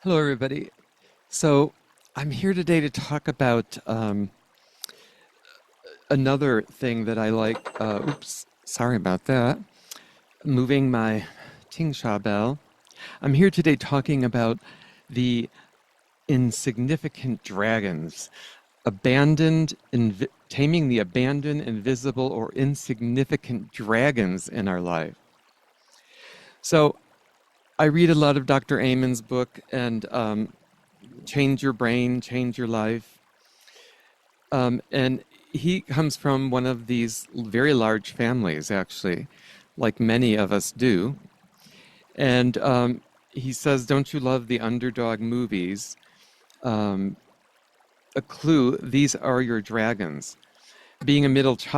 Hello, everybody. So, I'm here today to talk about another thing that I like. Oops, sorry about that. Moving my Tingsha bell. I'm here today talking about the insignificant dragons, taming the abandoned, invisible, or insignificant dragons in our life. So, I read a lot of Dr. Amen's book and Change Your Brain, Change Your Life. And he comes from one of these very large families, actually, like many of us do. And he says, "Don't you love the underdog movies? A clue, these are your dragons." Being a middle child,